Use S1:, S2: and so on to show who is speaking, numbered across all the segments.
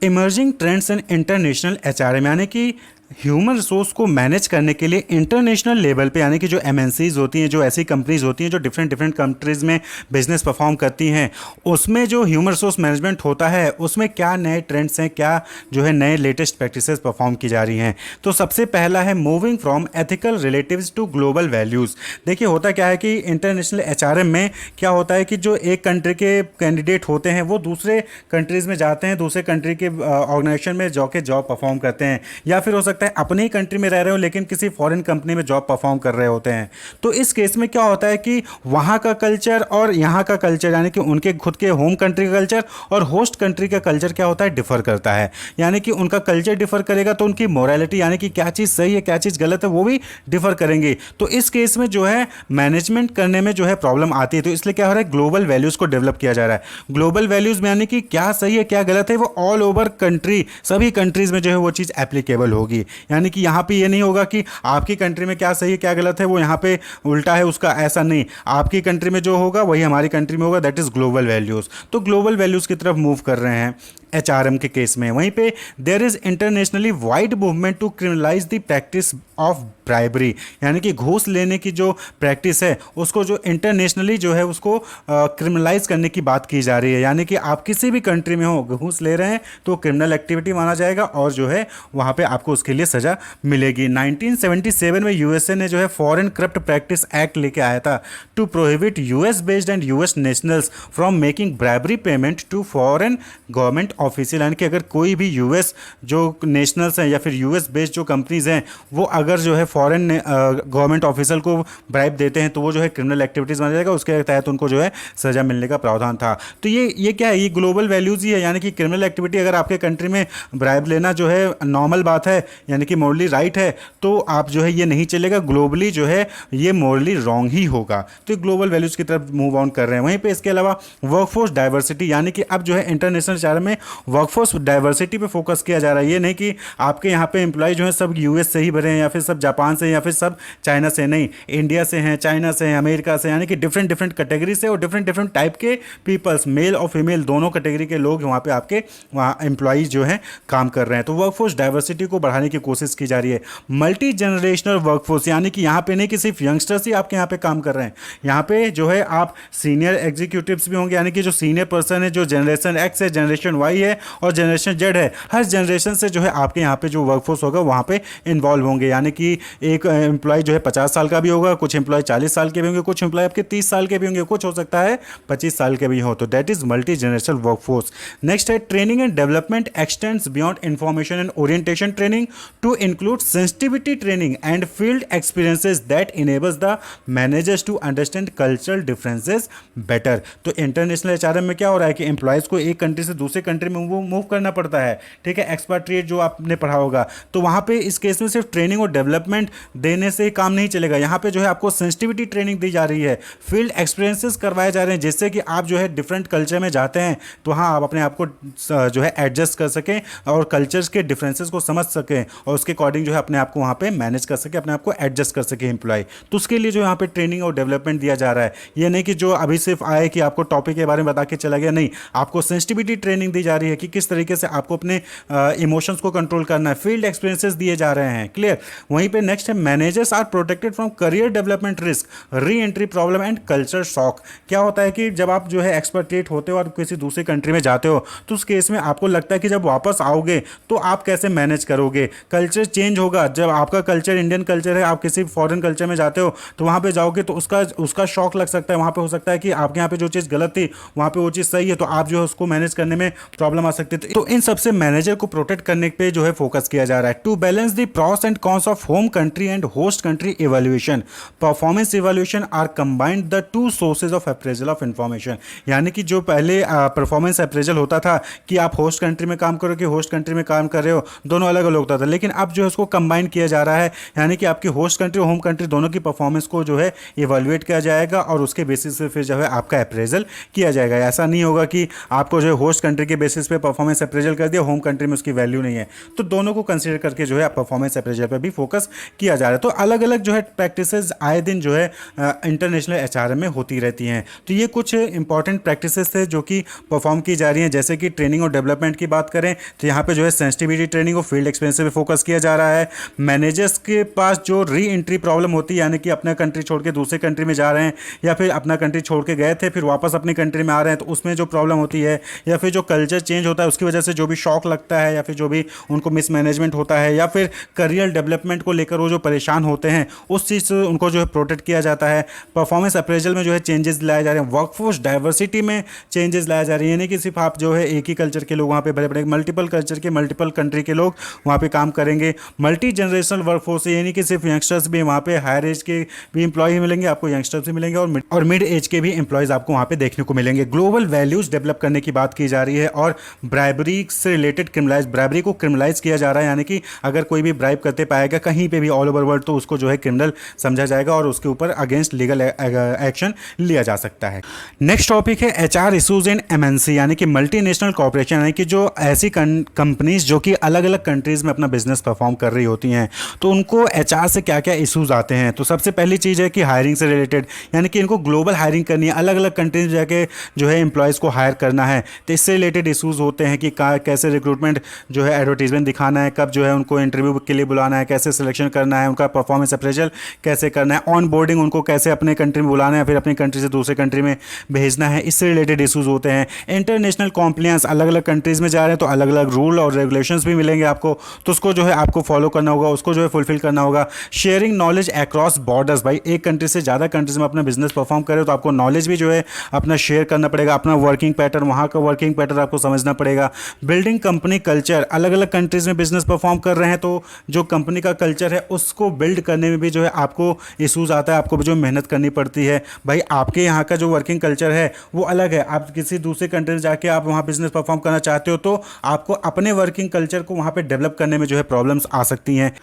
S1: Emerging trends in international HRM, यानी कि human resource को मैनेज करने के लिए इंटरनेशनल लेवल पे, यानी कि जो एमएनसीज होती हैं, जो ऐसी कंपनीज होती हैं जो डिफरेंट डिफरेंट कंट्रीज़ में बिजनेस परफॉर्म करती हैं, उसमें जो ह्यूमन रिसोर्स मैनेजमेंट होता है उसमें क्या नए ट्रेंड्स हैं, क्या जो है नए लेटेस्ट प्रैक्टिसेस परफॉर्म की जा रही हैं। तो सबसे पहला है moving from ethical relatives to global values. देखिए होता क्या है कि इंटरनेशनल एचआरएम में क्या होता है कि जो एक कंट्री के कैंडिडेट होते हैं वो दूसरे कंट्रीज़ में जाते हैं, दूसरे कंट्री के ऑर्गेनाइजेशन में जाके जॉब परफॉर्म करते हैं, या फिर हो सकता है अपने ही कंट्री में रह रहे हो लेकिन किसी फॉरेन कंपनी में जॉब परफॉर्म कर रहे होते हैं। तो इस केस में क्या होता है कि वहाँ का कल्चर और यहाँ का कल्चर, यानी कि उनके खुद के होम कंट्री का कल्चर और होस्ट कंट्री का कल्चर क्या होता है, डिफर करता है। यानी कि उनका कल्चर डिफर करेगा तो उनकी मोरालिटी, यानी कि क्या चीज़ सही है क्या चीज़ गलत है, वो भी डिफर करेंगे। तो इस केस में जो है मैनेजमेंट करने में जो है प्रॉब्लम आती है। तो इसलिए क्या हो रहा है, ग्लोबल वैल्यूज़ को डेवलप किया जा रहा है। ग्लोबल वैल्यूज़ में यानी कि क्या सही है क्या गलत है वो ऑल ओवर कंट्री, सभी कंट्रीज़ में जो है वो चीज़ एप्लीकेबल होगी। यानी कि यहाँ पे ये नहीं होगा कि आपकी कंट्री में क्या सही है क्या गलत है वो यहाँ पे उल्टा है उसका, ऐसा नहीं। आपकी कंट्री में जो होगा वही हमारी कंट्री में होगा, दैट इज ग्लोबल वैल्यूज़। तो ग्लोबल वैल्यूज़ की तरफ मूव कर रहे हैं एचआरएम के केस में। वहीं पे there is internationally wide movement to criminalise the practice of bribery, यानी कि घूस लेने की जो प्रैक्टिस है उसको जो इंटरनेशनली जो है उसको क्रिमिनलाइज करने की बात की जा रही है। यानी कि आप किसी भी कंट्री में हो, घूस ले रहे हैं तो क्रिमिनल एक्टिविटी माना जाएगा और जो है वहाँ पे आपको उसके लिए सज़ा मिलेगी। 1977 में यूएसए ने जो है फॉरेन करप्ट प्रैक्टिस एक्ट लेके आया था to prohibit US based and US nationals from making bribery payment to foreign government official. यानी कि अगर कोई भी यूएस जो नेशनल्स हैं या फिर यूएस बेस्ड जो कंपनीज हैं वो अगर जो है फॉरेन गवर्नमेंट ऑफिशियल को ब्राइब देते हैं तो वो जो है क्रिमिनल एक्टिविटीज़ माना जाएगा, उसके तहत उनको जो है सज़ा मिलने का प्रावधान था। तो ये क्या है, ये ग्लोबल वैल्यूज़ ही है। यानी कि क्रिमिनल एक्टिविटी अगर आपके कंट्री में ब्राइब लेना जो है नॉर्मल बात है, यानी कि मोरली राइट है, तो आप जो है ये नहीं चलेगा, ग्लोबली जो है ये मोरली रॉन्ग ही होगा। तो ग्लोबल वैल्यूज़ की तरफ मूव ऑन कर रहे हैं। वहीं पे इसके अलावा वर्कफोर्स डाइवर्सिटी, यानी कि अब जो है इंटरनेशनल चार्ट में वर्कफोर्स डाइवर्सिटी पे फोकस किया जा रहा है। ये नहीं कि आपके यहाँ पे एम्प्लॉय जो है सब यूएस से ही भरे हैं या फिर सब जापान से या फिर सब चाइना से, नहीं, इंडिया से हैं, चाइना से हैं, अमेरिका से, यानी कि डिफरेंट डिफरेंट कैटेगरी से और डिफरेंट डिफरेंट टाइप के पीपल्स, मेल और फीमेल दोनों कैटेगरी के लोग वहाँ पे आपके वहाँ एम्प्लॉयज जो हैं काम कर रहे हैं। तो वर्कफोर्स डाइवर्सिटी को बढ़ाने की कोशिश की जा रही है। मल्टी जनरेशनल वर्कफोर्स, यानी कि यहाँ पे नहीं कि सिर्फ यंगस्टर्स ही आपके यहाँ पे काम कर रहे हैं, यहाँ पे जो है आप सीनियर एग्जीक्यूटिव्स भी होंगे, यानी कि जो सीनियर पर्सन है, जो जनरेशन एक्स है, जनरेशन वाई है और जनरेशन जेड है, हर जनरेशन से जो है आपके यहाँ पे जो वर्कफोर्स होगा वहाँ पे इन्वॉल्व होंगे। यानी कि एक एम्प्लॉय जो है 50 साल का भी होगा, कुछ एम्प्लॉय 40 साल के भी होंगे, कुछ एम्प्लॉय आपके 30 साल के भी होंगे, कुछ हो सकता है 25 साल के भी हो। तो that is multigenerational workforce. Next है training and development extends beyond information and orientation training to include sensitivity training and field experiences that enables the managers to understand cultural differences better. तो international HRM में क्या हो रहा है कि employees को एक कंट्री से दूसरे कंट्री में मूव करना पड़ता है, ठीक है, एक्सपाट्रिएट जो आपने पढ़ा होगा। तो वहाँ पे इस केस में सिर्फ ट्रेनिंग और डेवलपमेंट देने से काम नहीं चलेगा, यहाँ पे जो है आपको सेंसिटिविटी ट्रेनिंग दी जा रही है, फील्ड एक्सपीरियंसेस करवाए जा रहे हैं, जिससे कि आप जो है डिफरेंट कल्चर में जाते हैं तो हाँ आप अपने आप को जो है एडजस्ट कर सकें और कल्चर्स के डिफरेंसेस को समझ सकें और उसके अकॉर्डिंग जो है अपने आप को वहाँ पे मैनेज कर सके, अपने आप को एडजस्ट कर सके एम्प्लॉय। तो उसके लिए जो यहाँ पे ट्रेनिंग और डेवलपमेंट दिया जा रहा है। ये नहीं कि जो अभी सिर्फ आए कि आपको टॉपिक के बारे में बता के चला गया, नहीं, आपको सेंसिटिविटी ट्रेनिंग दी जा रही है कि किस तरीके से आपको अपने इमोशंस को कंट्रोल करना है, फील्ड एक्सपीरियंसेस दिए जा रहे हैं। क्लियर। वहीं पे नेक्स्ट है managers are protected from career development risk, re entry problem and culture shock. क्या होता है कि जब आप जो है एक्सपर्टेट होते हो और किसी दूसरी कंट्री में जाते हो तो उस केस में आपको लगता है कि जब वापस आओगे तो आप कैसे मैनेज करोगे, कल्चर चेंज होगा। जब आपका कल्चर इंडियन कल्चर है, आप किसी फॉरेन कल्चर में जाते हो तो वहाँ पे जाओगे तो उसका शॉक लग सकता है। वहाँ पे हो सकता है कि आपके यहाँ पे जो चीज़ गलत थी वहाँ पे वो चीज़ सही है, तो आप जो है उसको मैनेज करने में प्रॉब्लम आ सकती है। तो इन सबसे मैनेजर को प्रोटेक्ट करने पे जो है फोकस किया जा रहा है। To balance the pros and cons of home country and host country evaluation, performance evaluation are combined the two sources of appraisal of information. यानी कि जो पहले परफॉर्मेंस अप्रेजल होता था कि आप होस्ट कंट्री में काम करो कि होस्ट कंट्री में काम कर रहे हो, दोनों अलग अलग होता था, लेकिन अब जो है उसको कंबाइन किया जा रहा है। यानी कि आपकी होस्ट कंट्री और होम कंट्री दोनों की परफॉर्मेंस को जो है इवैल्यूएट किया जाएगा और उसके बेसिस पे फिर जो है आपका अप्रेजल किया जाएगा। ऐसा नहीं होगा कि आपको जो है होस्ट कंट्री के बेसिस बेसिस पे परफॉर्मेंस अप्रेजल कर दिया, होम कंट्री में उसकी वैल्यू नहीं है। तो दोनों को कंसिडर करके जो है परफॉर्मेंस अप्रेजल पर भी फोकस किया जा रहा है। तो अलग अलग जो है प्रैक्टिसेस आए दिन जो है इंटरनेशनल एचआरएम में होती रहती हैं। तो ये कुछ इंपॉर्टेंट प्रैक्टिसेस थे जो कि परफॉर्म की जा रही हैं। जैसे कि ट्रेनिंग और डेवलपमेंट की बात करें तो यहाँ पे जो है सेंसिटिविटी ट्रेनिंग और फील्ड एक्सपीरियंस पे फोकस किया जा रहा है। मैनेजर्स के पास जो री एंट्री प्रॉब्लम होती है, यानी कि अपना कंट्री छोड़ के दूसरे कंट्री में जा रहे हैं, या फिर अपना कंट्री छोड़ के गए थे फिर वापस अपनी कंट्री में आ रहे हैं, तो उसमें जो प्रॉब्लम होती है, या फिर जो कल्चर चेंज होता है उसकी वजह से जो भी शॉक लगता है, या फिर जो भी उनको मिसमैनेजमेंट होता है, या फिर करियर डेवलपमेंट को लेकर वो जो परेशान होते हैं, उस चीज़ से उनको जो है प्रोटेक्ट किया जाता है। परफॉर्मेंस अप्रेजल में जो है चेंजेस लाए जा रहे हैं। वर्कफोर्स डाइवर्सिटी में चेंजेस लाया जा रही है, यानी कि सिर्फ आप जो है एक ही कल्चर के लोग वहाँ पे भरे पड़े, मल्टीपल कल्चर के मल्टीपल कंट्री के लोग वहाँ पे काम करेंगे। मल्टी जनरेशनल वर्कफोर्स, यानी कि सिर्फ यंगस्टर्स भी वहाँ पे हायर एज के भी एम्प्लॉय मिलेंगे आपको, यंगस्टर्स भी मिलेंगे, और मिड एज के भी एम्प्लॉयज़ आपको वहाँ पे देखने को मिलेंगे। ग्लोबल वैल्यूज़ डेवलप करने की बात की जा रही है, और ब्राइबरी से रिलेटेड ब्राइबरी को क्रिमिनलाइज किया जा रहा है, यानी कि अगर कोई भी ब्राइब करते पाएगा कहीं पे भी ऑल ओवर वर्ल्ड तो उसको जो है क्रिमिनल समझा जाएगा और उसके ऊपर अगेंस्ट लीगल एक्शन लिया जा सकता है। नेक्स्ट टॉपिक है एचआर इशूज इन एमएनसी, यानी कि मल्टीनेशनल कॉर्पोरेशन, यानी कि जो ऐसी कंपनीज जो कि अलग अलग कंट्रीज में अपना बिजनेस परफॉर्म कर रही होती हैं, तो उनको एचआर से क्या क्या इशूज आते हैं। तो सबसे पहली चीज़ है कि हायरिंग से रिलेटेड, यानी कि इनको ग्लोबल हायरिंग करनी है, अलग अलग कंट्रीज जाके जो है एम्प्लॉयज़ को हायर करना है, तो इससे रिलेटेड इशूज़ होते हैं कि कैसे रिक्रूटमेंट जो है एडवर्टीजमेंट दिखाना है, कब जो है उनको इंटरव्यू के लिए बुलाना है, कैसे सिलेक्शन करना है, उनका परफॉर्मेंस अप्रेजल कैसे करना है, ऑन बोर्डिंग उनको कैसे अपने कंट्री में बुलाना है, फिर अपनी कंट्री से दूसरे कंट्री में भेजना है, इससे रिलेटेड इशूज़ होते हैं। इंटरनेशनल कॉम्प्लायंस, अलग अलग कंट्रीज़ में जा रहे हैं तो अलग अलग रूल और रेगुलेशंस भी मिलेंगे आपको, तो उसको जो है आपको फॉलो करना होगा, उसको जो है फुलफिल करना होगा। शेयरिंग नॉलेज अक्रॉस बॉर्डर्स, भाई एक कंट्री से ज़्यादा कंट्रीज में अपना बिजनेस परफॉर्म करे तो आपको नॉलेज भी जो है अपना शेयर करना पड़ेगा, अपना वर्किंग पैटर्न, वहाँ का वर्किंग पैटर्न आपको समझना पड़ेगा। बिल्डिंग कंपनी कल्चर, अलग अलग कंट्रीज में बिजनेस परफॉर्म कर रहे हैं तो जो कंपनी का कल्चर है उसको बिल्ड करने में भी जो है आपको इशूज़ आता है, आपको भी जो मेहनत करनी पड़ती है। भाई आपके यहाँ का जो वर्किंग कल्चर है वो अलग है, आप किसी दूसरे कंट्री में जाके आप वहाँ बिजनेस परफॉर्म करना चाहते हो तो आपको अपने वर्किंग कल्चर को वहाँ पे डेवलप करने में जो है प्रॉब्लम्स आ सकती हैं।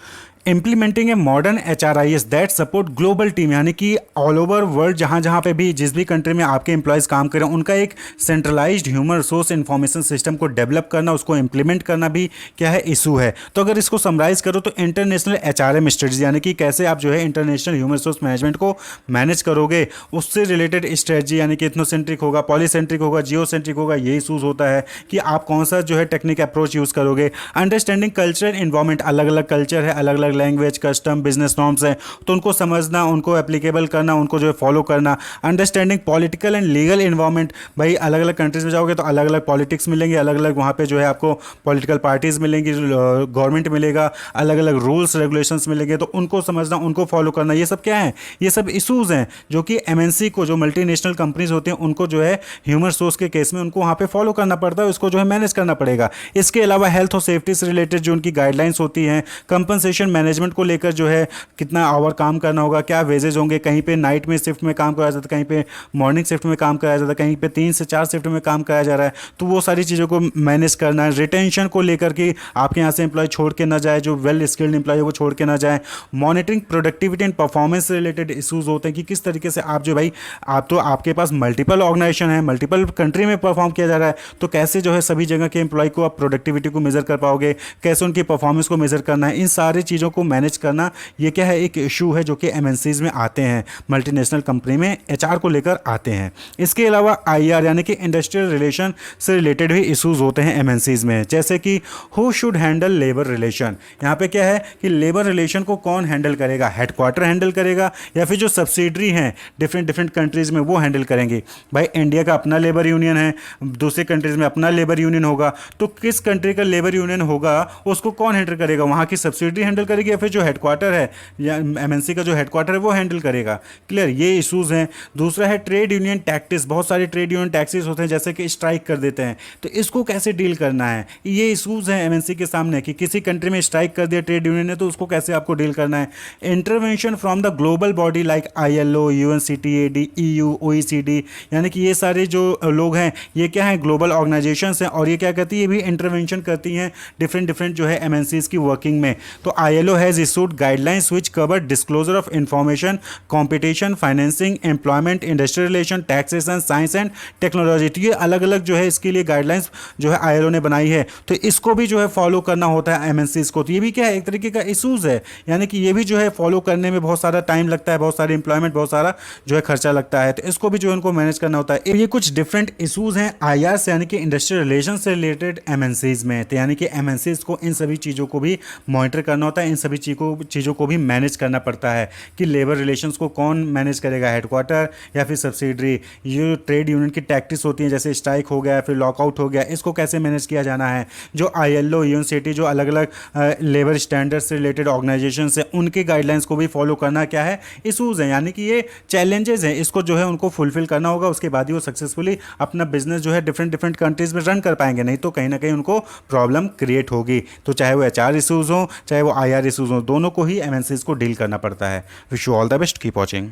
S1: Implementing a modern HRIS that support global team, यानी कि ऑल ओवर वर्ल्ड जहाँ जहाँ पे भी जिस भी कंट्री में आपके एम्प्लॉयज़ काम करें उनका एक centralised human resource information system को डेवलप करना, उसको इम्प्लीमेंट करना भी क्या है इशू है। तो अगर इसको समराइज करो तो इंटरनेशनल HRM स्ट्रेटजी, यानी कि कैसे आप जो है इंटरनेशनल ह्यूमन रिसोर्स मैनेजमेंट को मैनेज करोगे, उससे रिलेटेड स्ट्रेटजी, यानी कि इथनोसेंट्रिक होगा, पॉलीसेंट्रिक होगा, जियोसेंट्रिक होगा, ये इशूज़ होता है कि आप कौन सा जो है टेक्निक अप्रोच यूज़ करोगे। अंडरस्टैंडिंग कल्चरल इन्वायरमेंट, अलग अलग कल्चर है, अलग अलग लैंग्वेज, कस्टम, बिजनेस नॉर्म्स हैं, तो उनको समझना, उनको एप्लीकेबल करना, उनको जो है फॉलो करना। Understanding political and legal environment, भाई अलग अलग कंट्रीज में जाओगे तो अलग अलग पॉलिटिक्स मिलेंगे, अलग अलग वहाँ पे जो है आपको पॉलिटिकल पार्टीज मिलेंगी, गवर्नमेंट मिलेगा, अलग अलग रूल्स रेगुलेशंस मिलेंगे, तो उनको समझना, उनको फॉलो करना, ये सब क्या है, ये सब इशूज़ हैं जो कि एमएनसी को, जो मल्टीनेशनल कंपनीज होती हैं उनको जो है ह्यूमन रिसोर्स के केस में उनको वहाँ पे फॉलो करना पड़ता है, उसको जो है मैनेज करना पड़ेगा। इसके अलावा हेल्थ और सेफ्टी से रिलेटेड जो उनकी गाइडलाइंस होती हैं, कंपनसेशन मैनेजमेंट को लेकर जो है कितना आवर काम करना होगा, क्या वेजेज होंगे, कहीं पे नाइट में शिफ्ट में काम कराया जाता है, कहीं पे मॉर्निंग शिफ्ट में काम कराया जाता है, कहीं पे 3 से 4 शिफ्ट में काम कराया जा रहा है, तो वो सारी चीज़ों को मैनेज करना है। रिटेंशन को लेकर कि आपके यहाँ से एम्प्लॉय छोड़ के ना जाए, जो वेल स्किल्ड एम्प्लॉय है वो छोड़ के ना जाए। मॉनिटरिंग प्रोडक्टिविटी एंड परफॉर्मेंस से रिलेटेड इशूज़ होते हैं कि किस तरीके से आप जो भाई आप तो आपके पास मल्टीपल ऑर्गेनाइजेशन है, मल्टीपल कंट्री में परफॉर्म किया जा रहा है, तो कैसे जो है सभी जगह के एम्प्लॉय को आप प्रोडक्टिविटी को मेजर कर पाओगे, कैसे उनकी परफॉर्मेंस को मेजर करना है, इन सारी चीज़ों को मैनेज करना, ये क्या है एक इशू है जो कि एमएनसीज में आते हैं, मल्टीनेशनल कंपनी में एचआर को लेकर आते हैं। इसके अलावा आईआर यानी कि इंडस्ट्रियल रिलेशन से रिलेटेड भी इश्यूज होते हैं एमएनसीज में, जैसे कि who should handle labour relation. यहाँ पे क्या है कि लेबर रिलेशन को कौन हैंडल करेगा, हेडक्वार्टर हैंडल करेगा या फिर जो सब्सिडरी हैं डिफरेंट डिफरेंट कंट्रीज में वो हैंडल करेंगे। भाई इंडिया का अपना लेबर यूनियन है, दूसरे कंट्रीज में अपना लेबर यूनियन होगा, तो किस कंट्री का लेबर यूनियन होगा उसको कौन हैंडल करेगा, वहाँ की सब्सिडरी हैंडल करेगी या फिर जो हेडक्वार्टर है या एमएनसी का जो हेडक्वार्टर है वो हैंडल करेगा। क्लियर, ये इशूज़ हैं। दूसरा है ट्रेड यूनियन टैक्टिस, बहुत सारे ट्रेड यूनियन टैक्सेस होते हैं जैसे कि स्ट्राइक कर देते हैं, तो इसको कैसे डील करना है, ये इशूज़ हैं एमएनसी के सामने कि किसी कंट्री में स्ट्राइक कर दिया ट्रेड यूनियन ने तो उसको कैसे आपको डील करना है। Intervention from the global body like ILO, UNCTAD, EU, OECD, यानी कि ये सारे जो लोग हैं ये क्या है ग्लोबल ऑर्गेनाइजेशंस हैं और ये क्या करती है, ये भी इंटरवेंशन करती हैं डिफरेंट डिफरेंट जो है एमएनसीज की वर्किंग में। तो ILO has issued guidelines which cover disclosure of information, competition, financing, employment, industrial relation, taxation, science and technology. तो ये अलग अलग जो है इसके लिए गाइडलाइंस जो है ILO ने बनाई है, तो इसको भी जो है फॉलो करना होता है MNCs को। तो ये भी क्या है, एक तरीके का इशूज़ है, यानी कि ये भी जो है फॉलो करने में बहुत सारा टाइम लगता है, बहुत सारी एम्प्लॉयमेंट, बहुत सारा जो है खर्चा लगता है, तो इसको भी जो है उनको मैनेज करना होता है। ये कुछ डिफरेंट इशूज़ हैं IR से, यानी कि इंडस्ट्रियल रिलेशन से रिलेटेड MNCs में। तो यानी कि MNCs को इन सभी चीज़ों को भी मॉनिटर करना होता है, इन सभी चीज़ों को भी मैनेज करना पड़ता है कि लेबर रिलेशंस को कौन मैनेज करेगा, हेडक्वार्टर या फिर सब्सिडरी। ये ट्रेड यूनियन की टैक्टिस होती हैं, जैसे स्ट्राइक हो गया, फिर लॉकआउट हो गया, इसको कैसे मैनेज किया जाना है। जो ILO, UNCT, जो अलग अलग लेबर स्टैंडर्ड से रिलेटेड ऑर्गेनाइजेशन है, उनके गाइडलाइंस को भी फॉलो करना क्या है, इशूज़ हैं, यानी कि ये चैलेंजेस हैं, इसको जो है उनको फुलफिल करना होगा। उसके बाद ही वो सक्सेसफुली अपना बिजनेस जो है डिफरेंट डिफरेंट कंट्रीज़ में रन कर पाएंगे, नहीं तो कहीं ना कहीं उनको प्रॉब्लम क्रिएट होगी। तो चाहे वो HR इशूज़ हों, चाहे वो IR इशूज़ हों, दोनों को ही MNCs को डील करना पड़ता है। Wish you all the best, keep watching.